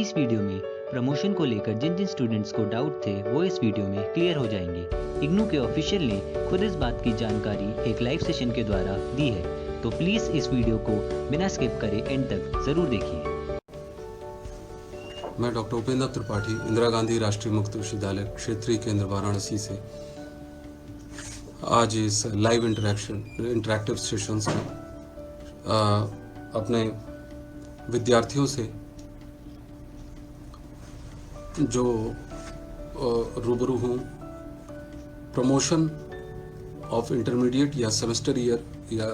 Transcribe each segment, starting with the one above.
इस वीडियो में प्रमोशन को लेकर जिन जिन स्टूडेंट्स को डाउट थे वो इस वीडियो में क्लियर हो जाएंगे। इग्नू के ऑफिशियल ने खुद इस बात की जानकारी एक लाइव सेशन के द्वारा दी है, तो प्लीज़ इस वीडियो को बिना स्किप करे एंड तक ज़रूर देखिए। मैं डॉक्टर उपेंद्र त्रिपाठी, इंदिरा गांधी राष्ट्रीय मुक्त विश्वविद्यालय क्षेत्रीय केंद्र वाराणसी से आज इस लाइव इंटरेक्टिव सेशंस में अपने विद्यार्थियों से जो रूबरू हूँ प्रमोशन ऑफ इंटरमीडिएट या सेमेस्टर ईयर या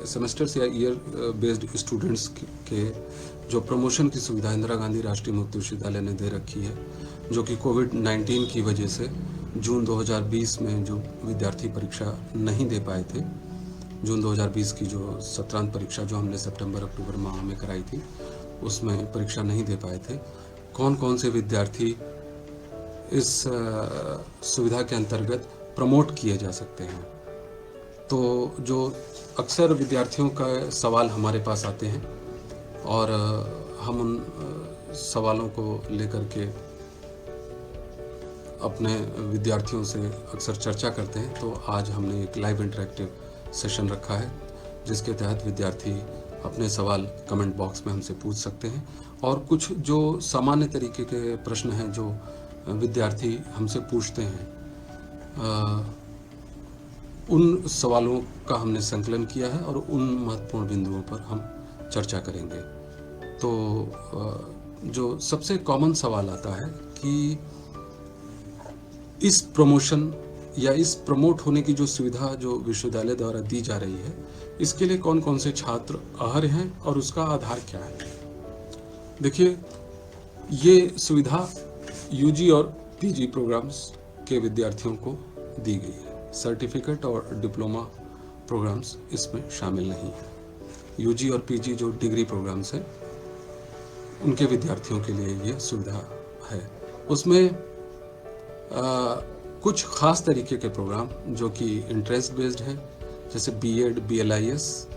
सेमेस्टर्स या ईयर बेस्ड स्टूडेंट्स के जो प्रमोशन की सुविधा इंदिरा गांधी राष्ट्रीय मुक्त विश्वविद्यालय ने दे रखी है, जो कि कोविड-19 की वजह से जून 2020 में जो विद्यार्थी परीक्षा नहीं दे पाए थे, जून 2020 की जो सत्रांत परीक्षा जो हमने सितंबर-अक्टूबर माह में कराई थी, उसमें परीक्षा नहीं दे पाए थे। कौन कौन से विद्यार्थी इस सुविधा के अंतर्गत प्रमोट किए जा सकते हैं। तो जो अक्सर विद्यार्थियों का सवाल हमारे पास आते हैं और हम उन सवालों को लेकर के अपने विद्यार्थियों से अक्सर चर्चा करते हैं। तो आज हमने एक लाइव इंटरेक्टिव सेशन रखा है, जिसके तहत विद्यार्थी अपने सवाल कमेंट बॉक्स में हमसे पूछ सकते हैं और कुछ जो सामान्य तरीके के प्रश्न हैं जो विद्यार्थी हमसे पूछते हैं, उन सवालों का हमने संकलन किया है और उन महत्वपूर्ण बिंदुओं पर हम चर्चा करेंगे। तो जो सबसे कॉमन सवाल आता है कि इस प्रमोशन या इस प्रमोट होने की जो सुविधा जो विश्वविद्यालय द्वारा दी जा रही है, इसके लिए कौन कौन से छात्र अर्ह हैं और उसका आधार क्या है। देखिए, ये सुविधा यूजी और पीजी प्रोग्राम्स के विद्यार्थियों को दी गई है। सर्टिफिकेट और डिप्लोमा प्रोग्राम्स इसमें शामिल नहीं है। यूजी और पीजी जो डिग्री प्रोग्राम्स हैं, उनके विद्यार्थियों के लिए ये सुविधा है। उसमें कुछ खास तरीके के प्रोग्राम जो कि इंटरेस्ट बेस्ड हैं, जैसे बीएड, बीएलआईएस,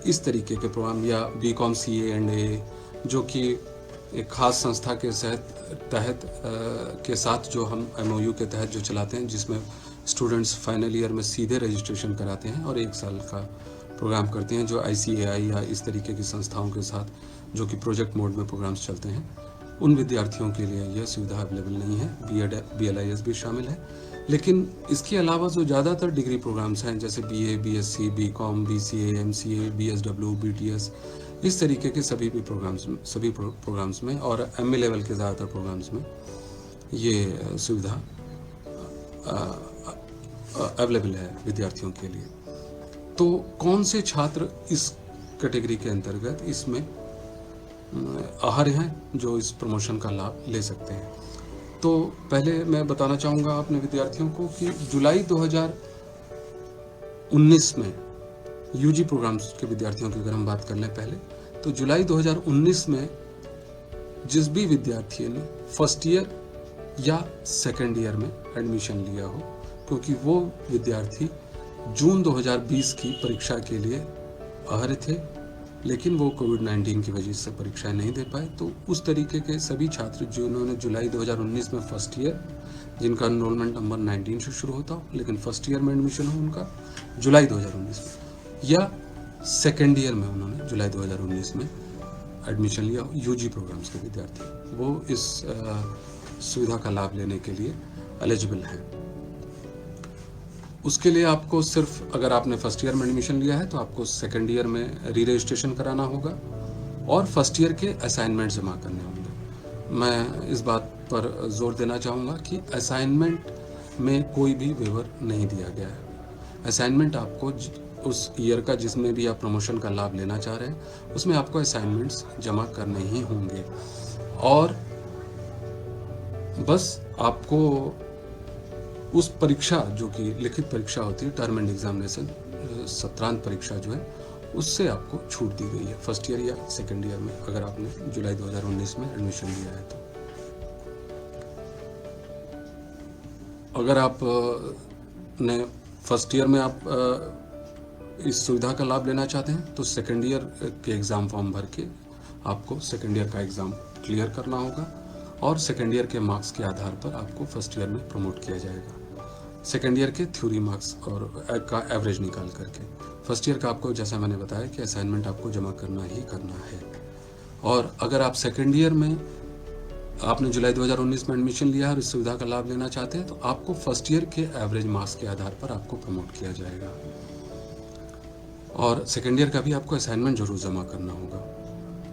इस तरीके के प्रोग्राम, या बीकॉम सीए&ए, जो कि एक खास संस्था के तहत के साथ जो हम एमओयू के तहत जो चलाते हैं, जिसमें स्टूडेंट्स फाइनल ईयर में सीधे रजिस्ट्रेशन कराते हैं और 1 साल का प्रोग्राम करते हैं, जो आईसीएआई या इस तरीके की संस्थाओं के साथ जो कि प्रोजेक्ट मोड में प्रोग्राम्स चलते हैं, उन विद्यार्थियों के लिए यह सुविधा अवेलेबल नहीं है। बीएड, बीएलआईएस भी शामिल है। लेकिन इसके अलावा जो ज़्यादातर डिग्री प्रोग्राम्स हैं, जैसे BA, BSc, BCom, BCA, MCA, BSW, BTS, इस तरीके के सभी प्रोग्राम्स में और एमए लेवल के ज़्यादातर प्रोग्राम्स में ये सुविधा अवेलेबल है विद्यार्थियों के लिए। तो कौन से छात्र इस कैटेगरी के अंतर्गत इसमें अर्ह हैं जो इस प्रमोशन का लाभ ले सकते हैं। तो पहले मैं बताना चाहूँगा अपने विद्यार्थियों को कि जुलाई 2019 में यूजी प्रोग्राम्स के विद्यार्थियों की अगर हम बात कर लें पहले, तो जुलाई 2019 में जिस भी विद्यार्थी ने फर्स्ट ईयर या सेकेंड ईयर में एडमिशन लिया हो, क्योंकि वो विद्यार्थी जून 2020 की परीक्षा के लिए अर्ह थे, लेकिन वो कोविड-19 की वजह से परीक्षाएं नहीं दे पाए, तो उस तरीके के सभी छात्र जिन्होंने जुलाई 2019 में फर्स्ट ईयर, जिनका एनरोलमेंट नंबर 19 से शुरू होता हो, लेकिन फर्स्ट ईयर में एडमिशन हो उनका जुलाई 2019 में, या सेकेंड ईयर में उन्होंने जुलाई 2019 में एडमिशन लिया हो, यूजी प्रोग्राम्स के विद्यार्थी, वो इस सुविधा का लाभ लेने के लिए एलिजिबल हैं। उसके लिए आपको सिर्फ, अगर आपने फर्स्ट ईयर में एडमिशन लिया है तो आपको सेकेंड ईयर में री रजिस्ट्रेशन कराना होगा और फर्स्ट ईयर के असाइनमेंट जमा करने होंगे। मैं इस बात पर जोर देना चाहूँगा कि असाइनमेंट में कोई भी वेवर नहीं दिया गया है। असाइनमेंट आपको उस ईयर का जिसमें भी आप प्रमोशन का लाभ लेना चाह रहे हैं, उसमें आपको असाइनमेंट्स जमा करने ही होंगे और बस आपको उस परीक्षा जो कि लिखित परीक्षा होती है, टर्म एंड एग्जामिनेशन, सत्रांत परीक्षा जो है, उससे आपको छूट दी गई है फर्स्ट ईयर या सेकेंड ईयर में, अगर आपने जुलाई 2019 में एडमिशन लिया है तो। अगर आप ने फर्स्ट ईयर में आप इस सुविधा का लाभ लेना चाहते हैं तो सेकेंड ईयर के एग्ज़ाम फॉर्म भर के आपको सेकेंड ईयर का एग्ज़ाम क्लियर करना होगा और सेकेंड ईयर के मार्क्स के आधार पर आपको फर्स्ट ईयर में प्रमोट किया जाएगा। सेकेंड ईयर के थ्योरी मार्क्स और का एवरेज निकाल करके। फर्स्ट ईयर का आपको जैसा मैंने बताया कि असाइनमेंट आपको जमा करना ही करना है। और अगर आप सेकेंड ईयर में आपने जुलाई 2019 में एडमिशन लिया है और इस सुविधा का लाभ लेना चाहते हैं तो आपको फर्स्ट ईयर के एवरेज मार्क्स के आधार पर आपको प्रमोट किया जाएगा। और सेकेंड ईयर का भी आपको असाइनमेंट जरूर जमा करना होगा।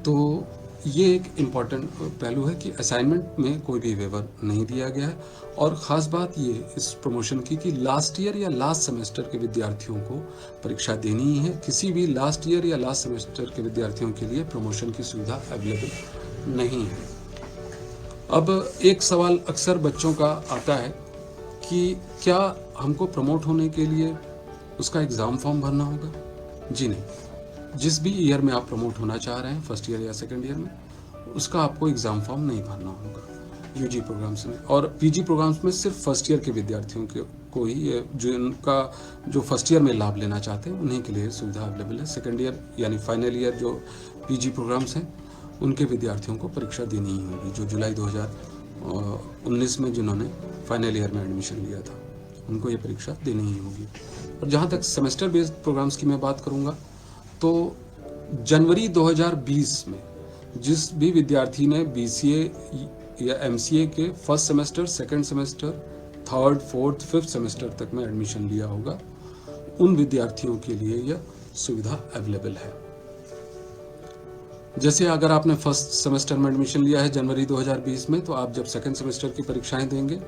तो ये एक इम्पॉर्टेंट पहलू है कि असाइनमेंट में कोई भी वेवर नहीं दिया गया है। और ख़ास बात ये इस प्रमोशन की कि लास्ट ईयर या लास्ट सेमेस्टर के विद्यार्थियों को परीक्षा देनी ही है। किसी भी लास्ट ईयर या लास्ट सेमेस्टर के विद्यार्थियों के लिए प्रमोशन की सुविधा अवेलेबल नहीं है। अब एक सवाल अक्सर बच्चों का आता है कि क्या हमको प्रमोट होने के लिए उसका एग्ज़ाम फॉर्म भरना होगा? जी नहीं, जिस भी ईयर में आप प्रमोट होना चाह रहे हैं, फर्स्ट ईयर या सेकेंड ईयर में, उसका आपको एग्ज़ाम फॉर्म नहीं भरना होगा यूजी प्रोग्राम्स में। और पीजी प्रोग्राम्स में सिर्फ फर्स्ट ईयर के विद्यार्थियों को ही, जो फर्स्ट ईयर में लाभ लेना चाहते हैं उन्हीं के लिए सुविधा अवेलेबल है। सेकेंड ईयर यानी फाइनल ईयर जो पीजी प्रोग्राम्स हैं उनके विद्यार्थियों को परीक्षा देनी ही होगी, जो जुलाई 2019 में जिन्होंने फाइनल ईयर में एडमिशन लिया था उनको ये परीक्षा देनी ही होगी। और जहाँ तक सेमेस्टर बेस्ड प्रोग्राम्स की मैं बात करूँगा तो जनवरी 2020 में जिस भी विद्यार्थी ने बीसीए या एमसीए के first semester, second semester, third, fourth, fifth semester तक में एडमिशन लिया होगा, उन विद्यार्थियों के लिए यह सुविधा अवेलेबल है। जैसे अगर आपने फर्स्ट सेमेस्टर में एडमिशन लिया है जनवरी 2020 में, तो आप जब सेकंड सेमेस्टर की परीक्षाएं देंगे,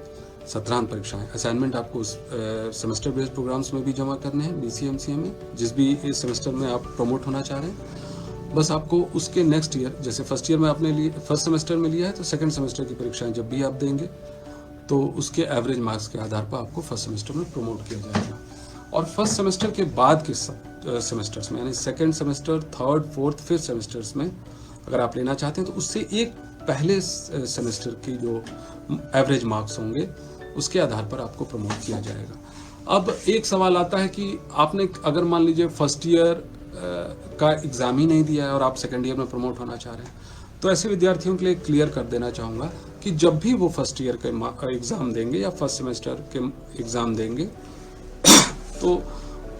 सत्रांत परीक्षाएं, असाइनमेंट आपको सेमेस्टर बेस्ड प्रोग्राम्स में भी जमा करने हैं, बीसीएमसीए में, जिस भी इस सेमेस्टर में आप प्रमोट होना चाह रहे हैं। बस आपको उसके नेक्स्ट ईयर, जैसे फर्स्ट ईयर में आपने लिए, फर्स्ट सेमेस्टर में लिया है, तो सेकंड सेमेस्टर की परीक्षाएं जब भी आप देंगे तो उसके एवरेज मार्क्स के आधार पर आपको फर्स्ट सेमेस्टर में प्रमोट किया जाएगा। और फर्स्ट सेमेस्टर के बाद के सेमेस्टर्स में, यानी second semester, third, fourth, fifth semesters में अगर आप लेना चाहते हैं तो उससे एक पहले सेमेस्टर की जो एवरेज मार्क्स होंगे उसके आधार पर आपको प्रमोट किया जाएगा। अब एक सवाल आता है कि आपने अगर मान लीजिए फर्स्ट ईयर का एग्ज़ाम ही नहीं दिया है और आप सेकेंड ईयर में प्रमोट होना चाह रहे हैं, तो ऐसे विद्यार्थियों के लिए क्लियर कर देना चाहूँगा कि जब भी वो फर्स्ट ईयर के एग्ज़ाम देंगे या फर्स्ट सेमेस्टर के एग्ज़ाम देंगे तो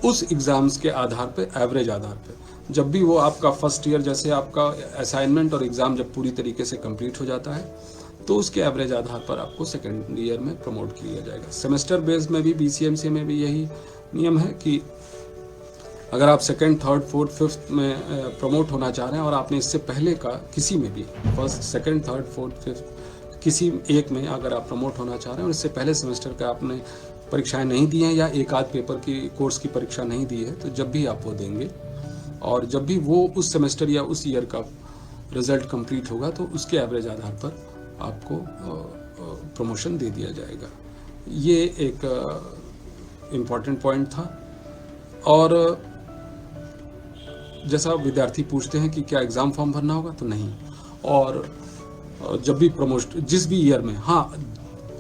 उस एग्ज़ाम्स के आधार पे, एवरेज आधार पे, जब भी वो आपका फर्स्ट ईयर, जैसे आपका असाइनमेंट और एग्ज़ाम जब पूरी तरीके से कंप्लीट हो जाता है तो उसके एवरेज आधार पर आपको सेकेंड ईयर में प्रमोट किया जाएगा। सेमेस्टर बेस्ड में भी, बीसीएमसीए में भी यही नियम है कि अगर आप सेकेंड, थर्ड, फोर्थ, फिफ्थ में प्रमोट होना चाह रहे हैं और आपने इससे पहले का किसी में भी, first, second, third, fourth, fifth किसी एक में अगर आप प्रमोट होना चाह रहे हैं और इससे पहले सेमेस्टर का आपने परीक्षाएं नहीं दी हैं या एक आध पेपर की कोर्स की परीक्षा नहीं दी है, तो जब भी आप वो देंगे और जब भी वो उस सेमेस्टर या उस ईयर का रिजल्ट कंप्लीट होगा तो उसके एवरेज आधार पर आपको प्रमोशन दे दिया जाएगा। ये एक इम्पॉर्टेंट पॉइंट था। और जैसा विद्यार्थी पूछते हैं कि क्या एग्ज़ाम फॉर्म भरना होगा, तो नहीं। और जब भी प्रमोशन, जिस भी ईयर में, हाँ,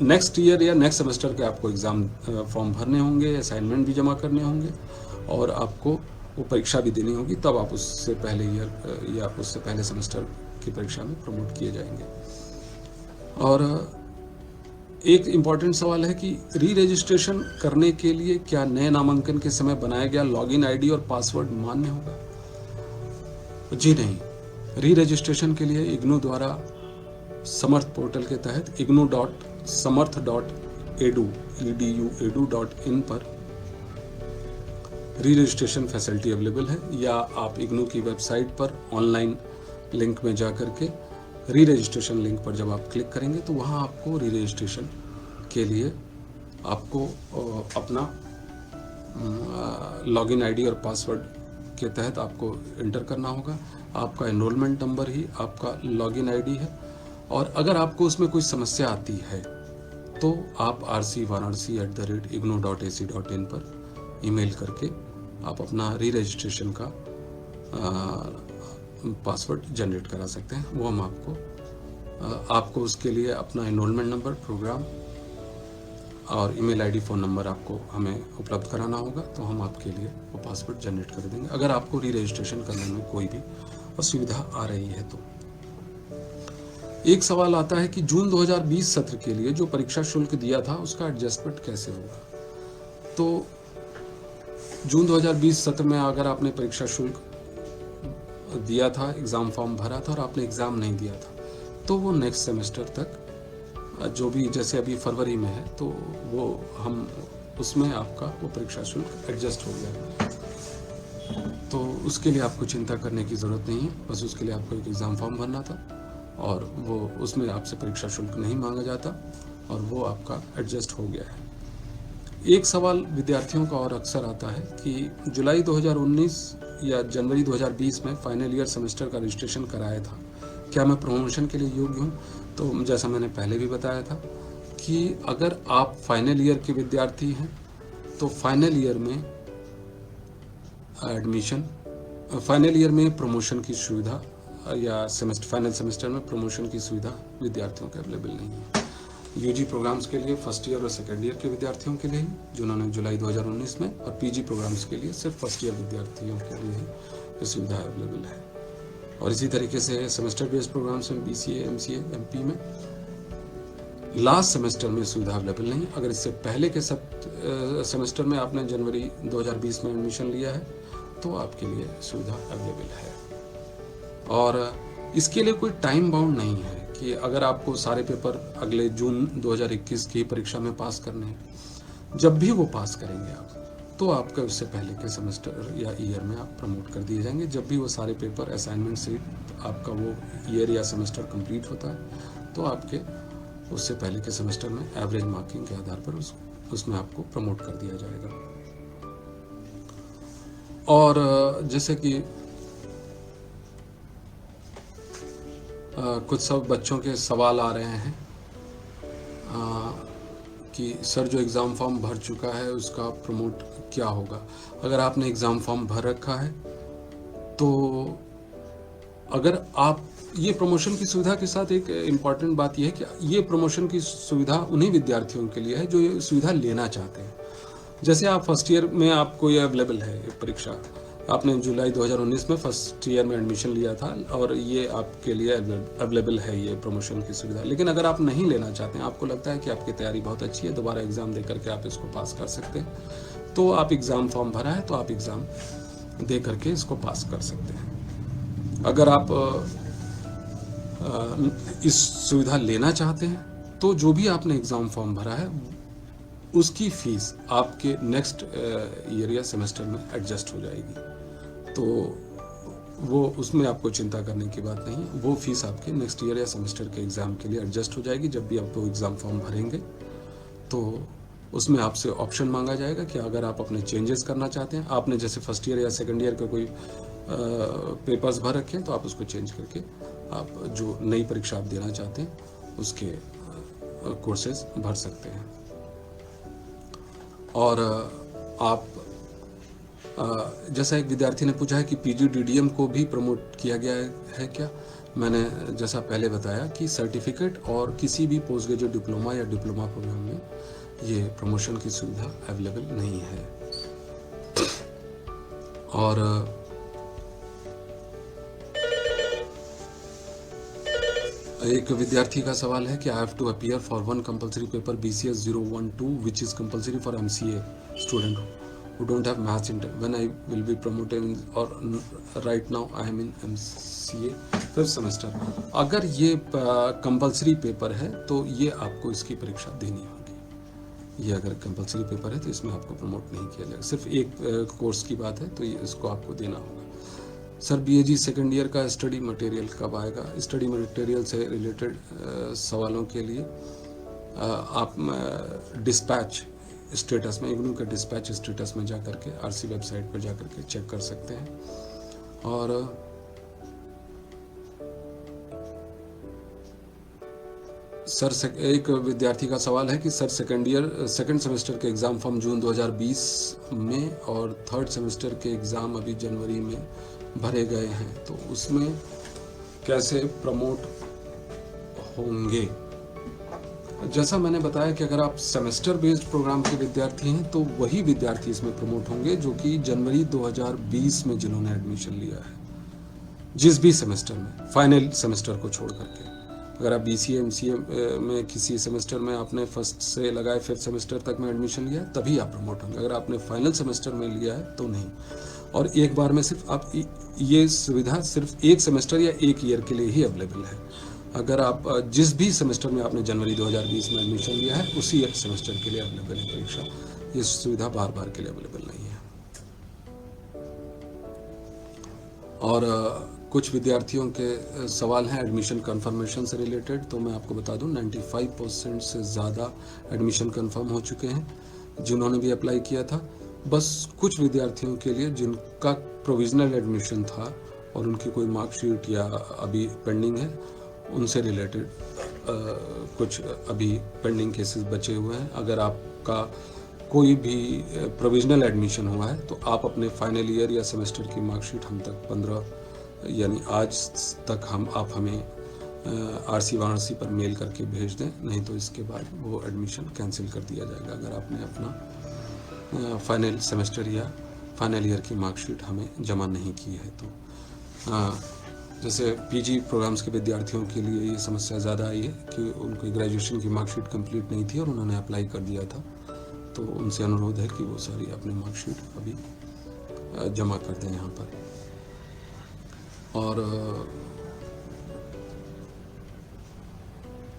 नेक्स्ट ईयर या नेक्स्ट सेमेस्टर के आपको एग्ज़ाम फॉर्म भरने होंगे, असाइनमेंट भी जमा करने होंगे और आपको वो परीक्षा भी देनी होगी, तब आप उससे पहले ईयर या उससे पहले सेमेस्टर की परीक्षा में प्रमोट किए जाएंगे। और एक इम्पॉर्टेंट सवाल है कि री रजिस्ट्रेशन करने के लिए क्या नए नामांकन के समय बनाया गया लॉगिन आईडी और पासवर्ड मान्य होगा? जी नहीं। री रजिस्ट्रेशन के लिए इग्नू द्वारा समर्थ पोर्टल के तहत ignu.samarth.edu.in पर री रजिस्ट्रेशन फैसिलिटी अवेलेबल है, या आप इग्नू की वेबसाइट पर ऑनलाइन लिंक में जा करके री रजिस्ट्रेशन लिंक पर जब आप क्लिक करेंगे तो वहाँ आपको री रजिस्ट्रेशन के लिए आपको अपना लॉगिन आईडी और पासवर्ड के तहत आपको इंटर करना होगा। आपका एनरोलमेंट नंबर ही आपका लॉगिन आईडी है। और अगर आपको उसमें कोई समस्या आती है तो आप rcvaranasi@ignu.ac.in पर ईमेल करके आप अपना री रजिस्ट्रेशन का पासवर्ड जनरेट करा सकते हैं। वो हम आपको उसके लिए अपना एनरोलमेंट नंबर, प्रोग्राम और ईमेल आईडी, फ़ोन नंबर आपको हमें उपलब्ध कराना होगा, तो हम आपके लिए वो पासवर्ड जनरेट कर देंगे। अगर आपको री रजिस्ट्रेशन करने में कोई भी और सुविधा आ रही है। तो एक सवाल आता है कि जून 2020 सत्र के लिए जो परीक्षा शुल्क दिया था उसका एडजस्टमेंट कैसे होगा। तो जून 2020 सत्र में अगर आपने परीक्षा शुल्क दिया था, एग्ज़ाम फॉर्म भरा था और आपने एग्ज़ाम नहीं दिया था, तो वो नेक्स्ट सेमेस्टर तक जो भी, जैसे अभी फरवरी में है, तो वो हम उसमें आपका वो परीक्षा शुल्क एडजस्ट हो गया। तो उसके लिए आपको चिंता करने की ज़रूरत नहीं है, बस उसके लिए आपको एक एग्ज़ाम फॉर्म भरना था और वो उसमें आपसे परीक्षा शुल्क नहीं मांगा जाता और वो आपका एडजस्ट हो गया है। एक सवाल विद्यार्थियों का और अक्सर आता है कि जुलाई 2019 या जनवरी 2020 में फाइनल ईयर सेमेस्टर का रजिस्ट्रेशन कराया था, क्या मैं प्रमोशन के लिए योग्य हूँ। तो जैसा मैंने पहले भी बताया था कि अगर आप फाइनल ईयर के विद्यार्थी हैं तो फाइनल ईयर में एडमिशन, फाइनल ईयर में प्रमोशन की सुविधा या फाइनल सेमेस्टर में प्रमोशन की सुविधा विद्यार्थियों के अवेलेबल नहीं है। यूजी प्रोग्राम्स के लिए फर्स्ट ईयर और सेकेंड ईयर के विद्यार्थियों के लिए, जिन्होंने जुलाई 2019 में, और पीजी प्रोग्राम्स के लिए सिर्फ फर्स्ट ईयर विद्यार्थियों के लिए ये सुविधा अवेलेबल है। और इसी तरीके से सेमेस्टर बेस्ड प्रोग्राम्स में बीसीए, एमसीए, एमपी में लास्ट सेमेस्टर में सुविधा अवेलेबल नहीं। अगर इससे पहले के सेमेस्टर में आपने जनवरी 2020 में एडमिशन लिया है तो आपके लिए सुविधा अवेलेबल है। और इसके लिए कोई टाइम बाउंड नहीं है कि अगर आपको सारे पेपर अगले जून 2021 की परीक्षा में पास करने हैं। जब भी वो पास करेंगे आप, तो आपका उससे पहले के सेमेस्टर या ईयर में आप प्रमोट कर दिए जाएंगे। जब भी वो सारे पेपर असाइनमेंट से आपका वो ईयर या सेमेस्टर कंप्लीट होता है तो आपके उससे पहले के सेमेस्टर में एवरेज मार्किंग के आधार पर उसमें आपको प्रमोट कर दिया जाएगा। और जैसे कि कुछ सब बच्चों के सवाल आ रहे हैं कि सर जो एग्ज़ाम फॉर्म भर चुका है उसका प्रमोट क्या होगा। अगर आपने एग्ज़ाम फॉर्म भर रखा है तो अगर आप, ये प्रमोशन की सुविधा के साथ एक इम्पॉर्टेंट बात यह है कि ये प्रमोशन की सुविधा उन्हीं विद्यार्थियों के लिए है जो ये सुविधा लेना चाहते हैं। जैसे आप फर्स्ट ईयर में आपको ये अवेलेबल है परीक्षा, आपने जुलाई 2019 में फर्स्ट ईयर में एडमिशन लिया था और ये आपके लिए अवेलेबल है ये प्रमोशन की सुविधा। लेकिन अगर आप नहीं लेना चाहते हैं, आपको लगता है कि आपकी तैयारी बहुत अच्छी है, दोबारा एग्ज़ाम दे करके आप इसको पास कर सकते हैं, तो आप एग्ज़ाम फॉर्म भरा है तो आप एग्ज़ाम दे करके इसको पास कर सकते हैं। अगर आप इस सुविधा लेना चाहते हैं तो जो भी आपने एग्ज़ाम फॉर्म भरा है उसकी फ़ीस आपके नेक्स्ट ईयर या सेमेस्टर में एडजस्ट हो जाएगी। तो वो, उसमें आपको चिंता करने की बात नहीं है। वो फीस आपके नेक्स्ट ईयर या सेमेस्टर के एग्ज़ाम के लिए एडजस्ट हो जाएगी। जब भी आप वो एग्ज़ाम फॉर्म भरेंगे तो उसमें आपसे ऑप्शन मांगा जाएगा कि अगर आप अपने चेंजेस करना चाहते हैं, आपने जैसे फर्स्ट ईयर या सेकेंड ईयर का कोई पेपर्स भर रखे हैं तो आप उसको चेंज करके आप जो नई परीक्षा आप देना चाहते हैं उसके कोर्सेज भर सकते हैं। और आप जैसा एक विद्यार्थी ने पूछा है कि पीजीडीडीएम को भी प्रमोट किया गया है क्या। मैंने जैसा पहले बताया कि सर्टिफिकेट और किसी भी पोस्ट ग्रेजुएट डिप्लोमा या डिप्लोमा प्रोग्राम में ये प्रमोशन की सुविधा अवेलेबल नहीं है। और एक विद्यार्थी का सवाल है कि I have to appear for one compulsory paper BCS 012 which is compulsory for MCA student who don't have maths in when I will be promoted in, or right now I am in MCA 5th semester। अगर ये compulsory paper है तो ये आपको इसकी परीक्षा देनी होगी। ये अगर कंपलसरी पेपर है तो इसमें आपको प्रमोट नहीं किया जाएगा। सिर्फ एक कोर्स की बात है तो ये इसको आपको देना होगा। सर BAG सेकेंड ईयर का स्टडी मटेरियल कब आएगा। स्टडी मटेरियल से रिलेटेड सवालों के लिए आप डिस्पैच स्टेटस में, इग्नू के डिस्पैच स्टेटस में जा करके RC वेबसाइट पर जा करके चेक कर सकते हैं। और सर एक विद्यार्थी का सवाल है कि सर सेकेंड सेमेस्टर के एग्ज़ाम फॉर्म जून 2020 में और थर्ड सेमेस्टर के एग्ज़ाम अभी जनवरी में भरे गए हैं तो उसमें कैसे प्रमोट होंगे। जैसा मैंने बताया कि अगर आप सेमेस्टर बेस्ड प्रोग्राम के विद्यार्थी हैं तो वही विद्यार्थी इसमें प्रमोट होंगे जो कि जनवरी 2020 में जिन्होंने एडमिशन लिया है। जिस भी सेमेस्टर में, फाइनल सेमेस्टर को छोड़ करके। अगर आप BCA MCA में किसी सेमेस्टर में आपने फर्स्ट से लगाए 5th सेमेस्टर तक में एडमिशन लिया है तभी आप प्रमोट होंगे, अगर आपने फाइनल सेमेस्टर में लिया है तो नहीं। और एक बार में सिर्फ आप ये सुविधा सिर्फ एक सेमेस्टर या एक ईयर के लिए ही अवेलेबल है। अगर आप जिस भी सेमेस्टर में आपने जनवरी 2020 में एडमिशन लिया है उसी सेमेस्टर के लिए अवेलेबल है परीक्षा, ये सुविधा बार बार के लिए अवेलेबल नहीं है। और कुछ विद्यार्थियों के सवाल हैं एडमिशन कन्फर्मेशन से रिलेटेड, तो मैं आपको बता दूं 95% से ज़्यादा एडमिशन कन्फर्म हो चुके हैं जिन्होंने भी अप्लाई किया था। बस कुछ विद्यार्थियों के लिए जिनका प्रोविजनल एडमिशन था और उनकी कोई मार्कशीट या अभी पेंडिंग है, उनसे रिलेटेड कुछ अभी पेंडिंग केसेस बचे हुए हैं। अगर आपका कोई भी प्रोविजनल एडमिशन हुआ है तो आप अपने फाइनल ईयर या सेमेस्टर की मार्कशीट हम तक 15 यानी आज तक आप हमें RC वाराणसी पर मेल करके भेज दें, नहीं तो इसके बाद वो एडमिशन कैंसिल कर दिया जाएगा अगर आपने अपना फाइनल सेमेस्टर या फाइनल ईयर की मार्कशीट हमें जमा नहीं की है तो। जैसे PG प्रोग्राम्स के विद्यार्थियों के लिए ये समस्या ज़्यादा आई है कि उनकी ग्रेजुएशन की मार्कशीट कंप्लीट नहीं थी और उन्होंने अप्लाई कर दिया था, तो उनसे अनुरोध है कि वो सारी अपनी मार्कशीट अभी जमा कर दें यहाँ पर। और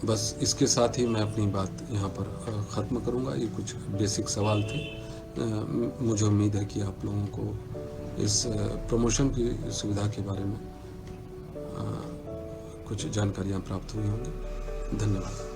बस इसके साथ ही मैं अपनी बात यहाँ पर ख़त्म करूँगा। ये कुछ बेसिक सवाल थे। मुझे उम्मीद है कि आप लोगों को इस प्रमोशन की सुविधा के बारे में कुछ जानकारियाँ प्राप्त हुई होंगी। धन्यवाद।